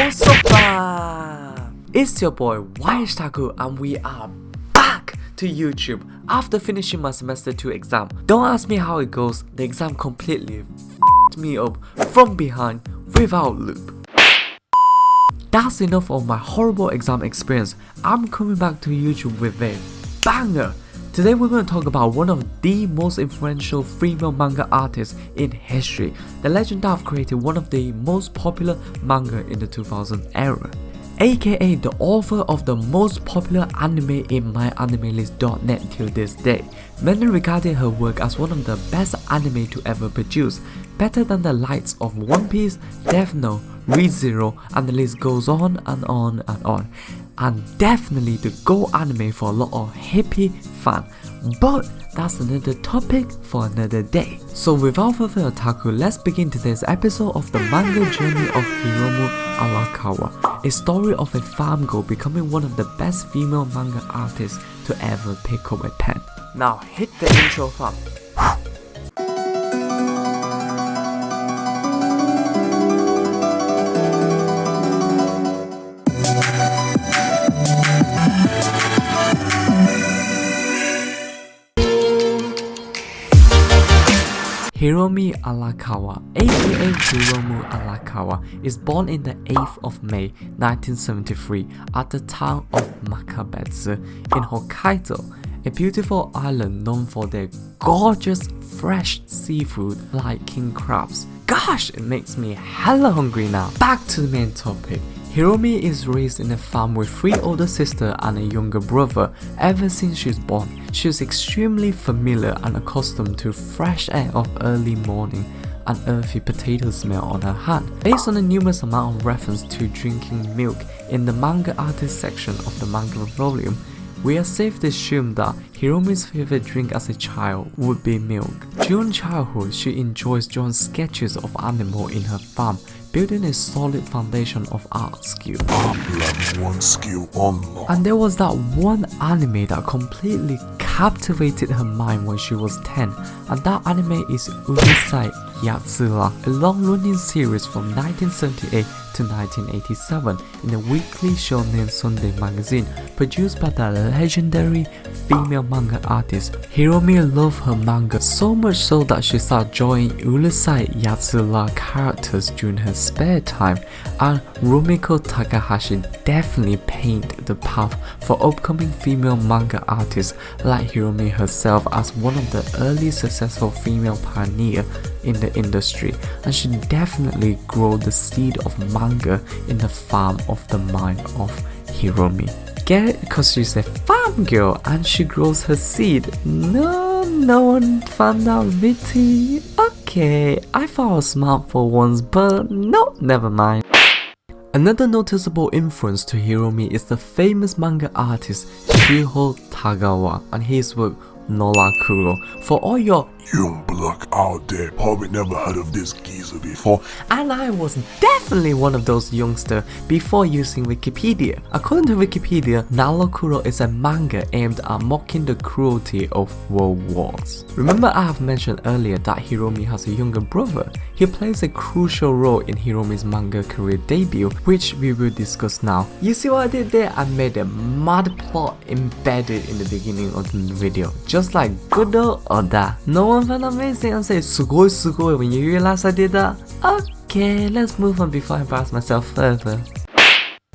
What's up, fam? It's your boy Taku, and we are back to YouTube after finishing my semester 2 exam. Don't ask me how it goes, the exam completely f***ed me up from behind without loop. That's enough of my horrible exam experience. I'm coming back to YouTube with a banger. Today we're going to talk about one of the most influential female manga artists in history, the legend that have created one of the most popular manga in the 2000 era, aka the author of the most popular anime in myanimelist.net till this day. Many regarded her work as one of the best anime to ever produce, better than the likes of One Piece, Death Note, Re:Zero, and the list goes on and on and on. And definitely the go anime for a lot of hippie fans. But that's another topic for another day. So without further ado, let's begin today's episode of the manga journey of HIROMU ARAKAWA, a story of a farm girl becoming one of the best female manga artists to ever pick up a pen. Now hit the intro, fam. HIROMU ARAKAWA, aka HIROMU ARAKAWA, is born in the 8th of May 1973 at the town of Makabetsu in Hokkaido, a beautiful island known for their gorgeous fresh seafood like king crabs. Gosh, it makes me hella hungry now. Back to the main topic. HIROMU is raised in a farm with 3 older sisters and a younger brother. Ever since she's born, she is extremely familiar and accustomed to fresh air of early morning and earthy potato smell on her hand. Based on the numerous amount of reference to drinking milk in the manga artist section of the manga volume, we are safe to assume that HIROMU's favorite drink as a child would be milk. During childhood, she enjoys drawing sketches of animals in her farm, building a solid foundation of art skill. One skill unlocked. And there was that one anime that completely captivated her mind when she was 10, and that anime is Urusei Yatsura, a long-running series from 1978 to 1987 in the weekly Shonen Sunday magazine produced by the legendary female manga artist. HIROMU loved her manga so much so that she started drawing Urusei Yatsura characters during her spare time, and Rumiko Takahashi definitely paved the path for upcoming female manga artists like HIROMU herself as one of the early successful female pioneers in the industry, and she definitely grew the seed of manga in the farm of the mind of HIROMU. Get it? Because she's a farm girl and she grows her seed. No one found out witty. Okay, I thought I was smart for once, but no, never mind. Another noticeable influence to HIROMU is the famous manga artist Shiho Tagawa and his work Norakuro. For all your young block out there probably never heard of this geezer before, and I was definitely one of those youngsters before using Wikipedia. According to Wikipedia, Norakuro is a manga aimed at mocking the cruelty of world wars. Remember I have mentioned earlier that HIROMU has a younger brother. He plays a crucial role in HIROMU's manga career debut, which we will discuss now. You see what I did there? I made a mad plot embedded in the beginning of the video, just like good old Oda. No one found amazing and say sugoi sugoi when you realize I did that? Okay, let's move on before I embarrass myself further.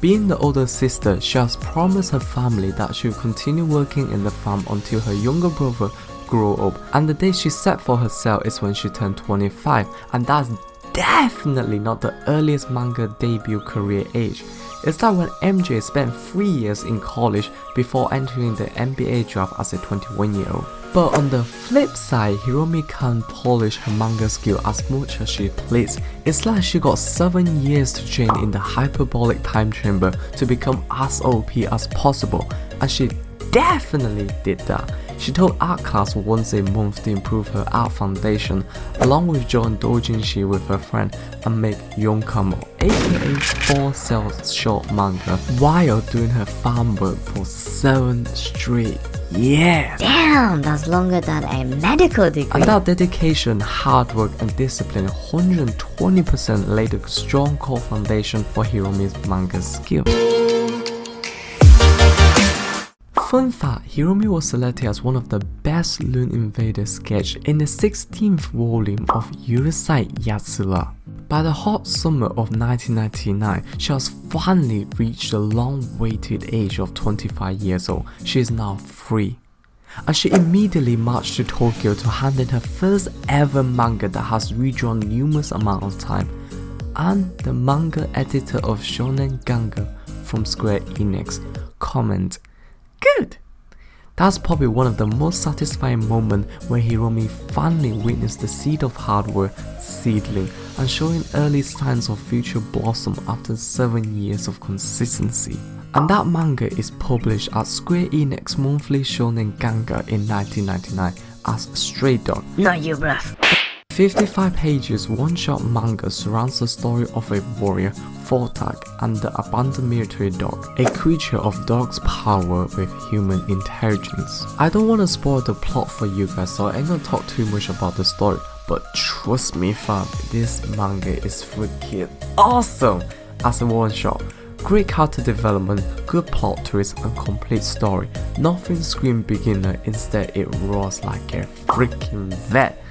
Being the older sister, she has promised her family that she will continue working in the farm until her younger brother grew up, and the day she set for herself is when she turned 25, and that's definitely not the earliest manga debut career age. It's like when MJ spent 3 years in college before entering the NBA draft as a 21-year-old. But on the flip side, HIROMU can't polish her manga skill as much as she pleases. It's like she got 7 years to train in the hyperbolic time chamber to become as OP as possible, and she definitely did that. She took art class once a month to improve her art foundation, along with drawing doujinshi with her friend and make yonkamo, aka 4-cell short manga, while doing her farm work for 7 straight Yes! Damn, that's longer than a medical degree. And that dedication, hard work and discipline 120% laid a strong core foundation for Hiromi's manga skill. Fun fact, Hiromi was selected as one of the best Loon Invader sketch in the 16th volume of Urusei Yatsura. By the hot summer of 1999, she has finally reached the long-awaited age of 25 years old. She is now free. And she immediately marched to Tokyo to hand in her first ever manga that has redrawn numerous amounts of time. And the manga editor of Shonen Ganga from Square Enix comment, "Good." That's probably one of the most satisfying moments where Hiromi finally witnessed the seed of hard work seedling and showing early signs of future blossom after 7 years of consistency. And that manga is published at Square Enix Monthly Shonen Ganga in 1999 as Stray Dog. Not you, bruv. 55 pages one-shot manga surrounds the story of a warrior, Fortag, and the abandoned military dog, a creature of dog's power with human intelligence. I don't want to spoil the plot for you guys, so I ain't gonna talk too much about the story, but trust me fam, this manga is freaking awesome as a one-shot. Great character development, good plot twist and complete story. Nothing screams beginner, instead it roars like a freaking vet.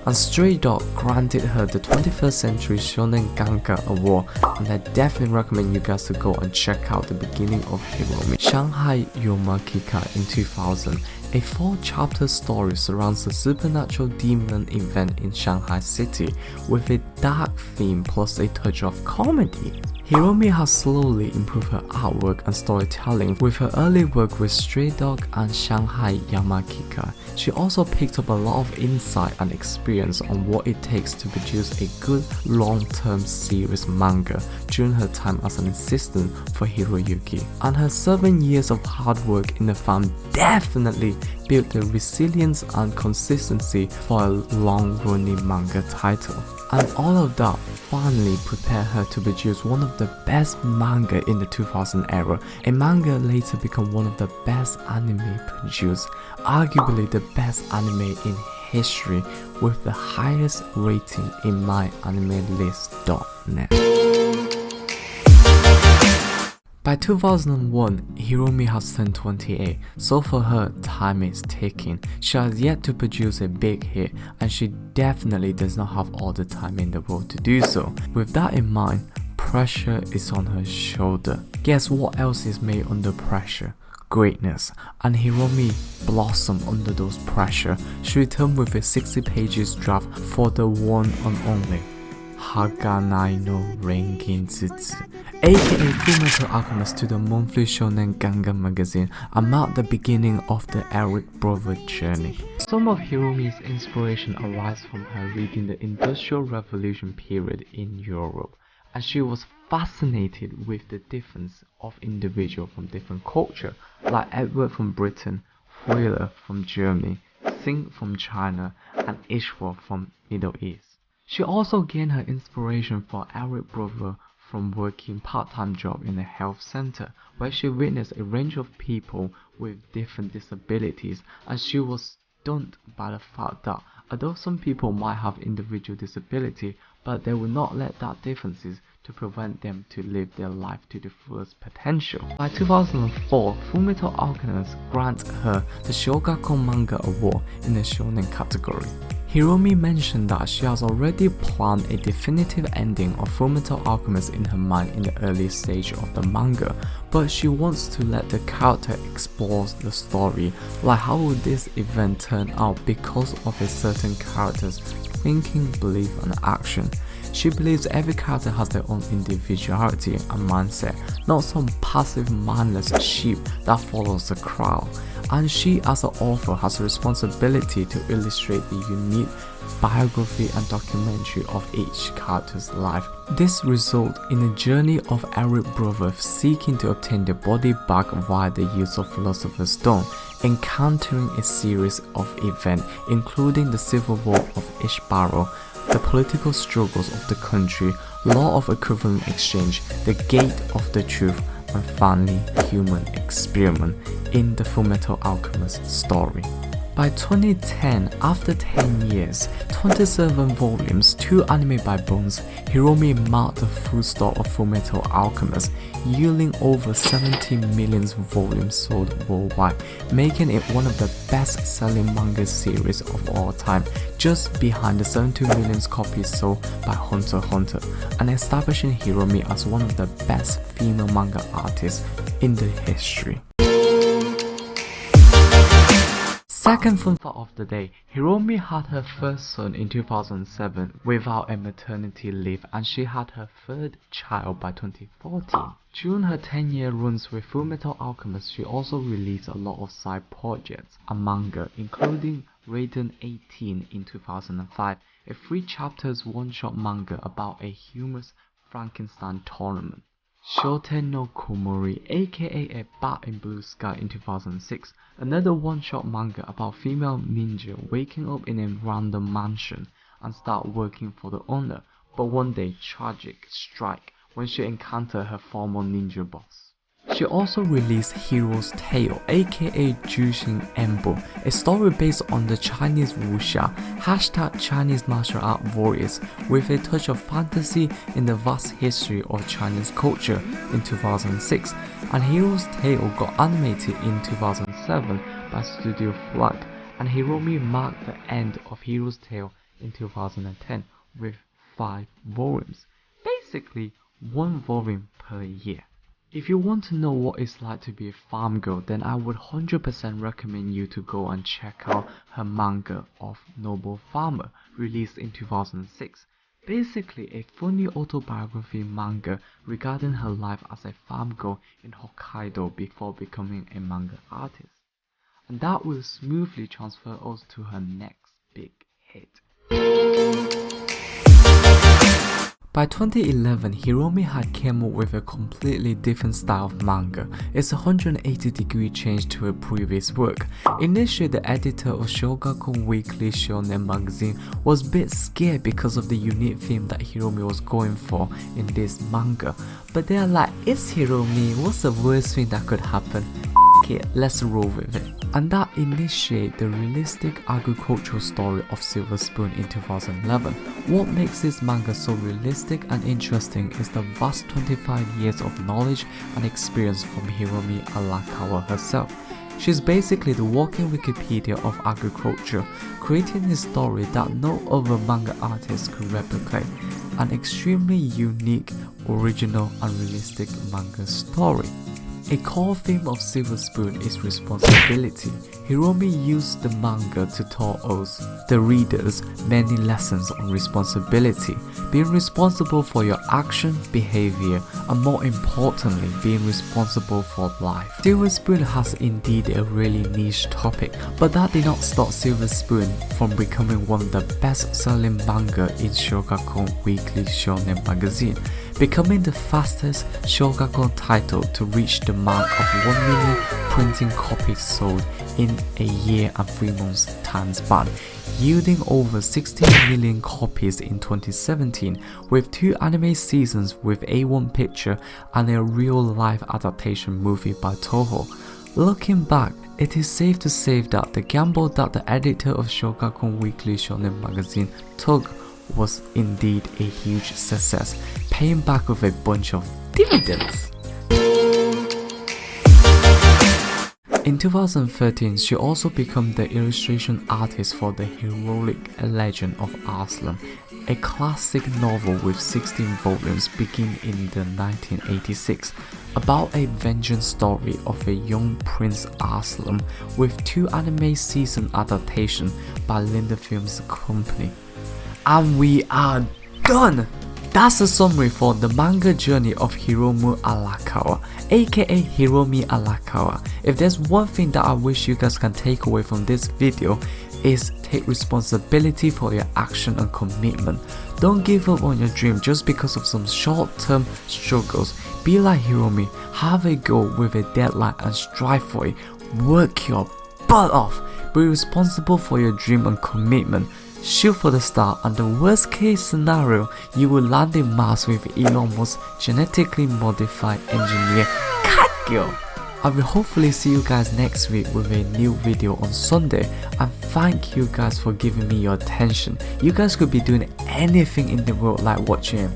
And Stray Dog granted her the 21st Century Shonen Ganga Award, and I definitely recommend you guys to go and check out the beginning of Hiromi. Shanghai Yomakika in 2000, a 4-chapter story surrounds the supernatural demon event in Shanghai City with a dark theme plus a touch of comedy. Hiromi has slowly improved her artwork and storytelling with her early work with Stray Dog and Shanghai Yamakika. She also picked up a lot of insight and experience on what it takes to produce a good long-term series manga during her time as an assistant for Hiroyuki. And her 7 years of hard work in the farm definitely built the resilience and consistency for a long-running manga title. And all of that finally prepared her to produce one of the best manga in the 2000 era. A manga later became one of the best anime produced, arguably the best anime in history, with the highest rating in myanimelist.net. By 2001, Hiromi has turned 28, so for her, time is ticking. She has yet to produce a big hit, and she definitely does not have all the time in the world to do so. With that in mind, pressure is on her shoulder. Guess what else is made under pressure? Greatness. And Hiromi blossomed under those pressure. She returned with a 60 pages draft for the one and only Haganai no Renkinzutsu, aka FULLMETAL Alchemist, to the monthly Shonen Ganga magazine and marked the beginning of the Eric brother journey. Some of Hiromi's inspiration arises from her reading the Industrial Revolution period in Europe, and she was fascinated with the difference of individuals from different cultures, like Edward from Britain, Wheeler from Germany, Singh from China, and Ishwar from Middle East. She also gained her inspiration for Eric brother from working part-time job in a health center, where she witnessed a range of people with different disabilities, and she was stunned by the fact that although some people might have individual disability, but they will not let that differences to prevent them to live their life to the fullest potential. By 2004, FULLMETAL Alchemist granted her the Shogakukan Manga Award in the Shonen category. Hiromi mentioned that she has already planned a definitive ending of FULLMETAL Alchemist in her mind in the early stage of the manga, but she wants to let the character explore the story, like how would this event turn out because of a certain character's thinking, belief and action. She believes every character has their own individuality and mindset, not some passive mindless sheep that follows the crowd. And she as an author has a responsibility to illustrate the unique biography and documentary of each character's life. This results in a journey of Eric brother seeking to obtain their body back via the use of Philosopher's Stone, encountering a series of events including the civil war of Ishbaro, the political struggles of the country, law of equivalent exchange, the gate of the truth, and finally human experiment. in the Fullmetal Alchemist story. By 2010, after 10 years, 27 volumes, 2 anime by Bones, Hiromi marked the full stop of Fullmetal Alchemist, yielding over 70 million volumes sold worldwide, making it one of the best-selling manga series of all time, just behind the 72 million copies sold by Hunter x Hunter, and establishing Hiromi as one of the best female manga artists in the history. Second fun fact of the day, Hiromi had her first son in 2007 without a maternity leave, and she had her third child by 2014. During her 10-year runs with Fullmetal Alchemist, she also released a lot of side projects and manga, including Raiden 18 in 2005, a 3-chapters one-shot manga about a humorous Frankenstein tournament. Shoten no Komori, aka A Bat in Blue Sky in 2006, another one-shot manga about female ninja waking up in a random mansion and start working for the owner, but one day tragic strike when she encounters her former ninja boss. She also released Hero's Tale, aka Jushin Embo, a story based on the Chinese wuxia, #Chinese martial art warriors, with a touch of fantasy in the vast history of Chinese culture in 2006, and Hero's Tale got animated in 2007 by Studio Flag, and Hiromi marked the end of Hero's Tale in 2010 with 5 volumes, basically 1 volume per year. If you want to know what it's like to be a farm girl, then I would 100% recommend you to go and check out her manga of Noble Farmer, released in 2006. Basically a funny autobiography manga regarding her life as a farm girl in Hokkaido before becoming a manga artist. And that will smoothly transfer us to her next big hit. By 2011, Hiromi had came up with a completely different style of manga. It's a 180-degree change to her previous work. Initially, the editor of Shogakukan Weekly Shonen magazine was a bit scared because of the unique theme that Hiromi was going for in this manga. But they're like, it's Hiromi, what's the worst thing that could happen? It, let's roll with it. And that initiated the realistic agricultural story of Silver Spoon in 2011. What makes this manga so realistic and interesting is the vast 25 years of knowledge and experience from Hiromu Arakawa herself. She's basically the walking Wikipedia of agriculture, creating a story that no other manga artist could replicate. An extremely unique, original and realistic manga story. A core theme of Silver Spoon is responsibility. Hiromi used the manga to taught us, the readers, many lessons on responsibility, being responsible for your action, behavior, and more importantly, being responsible for life. Silver Spoon has indeed a really niche topic, but that did not stop Silver Spoon from becoming one of the best-selling manga in Shogakukan Weekly Shonen magazine, becoming the fastest Shogakukan title to reach the mark of 1 million printing copies sold in a year and 3 months time span, yielding over 16 million copies in 2017, with 2 anime seasons with A1 Picture and a real-life adaptation movie by Toho. Looking back, it is safe to say that the gamble that the editor of Shogakukan Weekly Shonen magazine took was indeed a huge success, paying back with a bunch of dividends. In 2013, she also became the illustration artist for the Heroic Legend of Arslan, a classic novel with 16 volumes beginning in the 1986, about a vengeance story of a young Prince Arslan, with 2 anime season adaptations by Linda Films Company. And we are done! That's a summary for the manga journey of Hiromu Arakawa, aka Hiromi Arakawa. If there's one thing that I wish you guys can take away from this video, is take responsibility for your action and commitment. Don't give up on your dream just because of some short-term struggles. Be like Hiromi, have a goal with a deadline and strive for it. Work your butt off. Be responsible for your dream and commitment. Shoot for the star, and the worst case scenario, you will land in Mars with Elon Musk's genetically modified engineer Cat Girl. I will hopefully see you guys next week with a new video on Sunday, and thank you guys for giving me your attention. You guys could be doing anything in the world like watching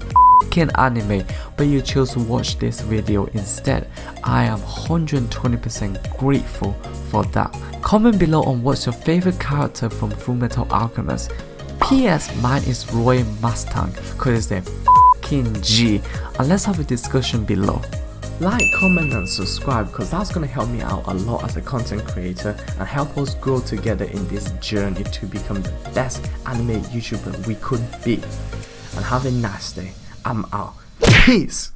an anime, but you chose to watch this video instead. I am 120% grateful for that. Comment below on what's your favorite character from Fullmetal Alchemist. PS, mine is Roy Mustang, cause it's a f***ing G, and let's have a discussion below. Like, comment and subscribe, cause that's gonna help me out a lot as a content creator and help us grow together in this journey to become the best anime YouTuber we could be. And have a nice day. I'm out. Peace!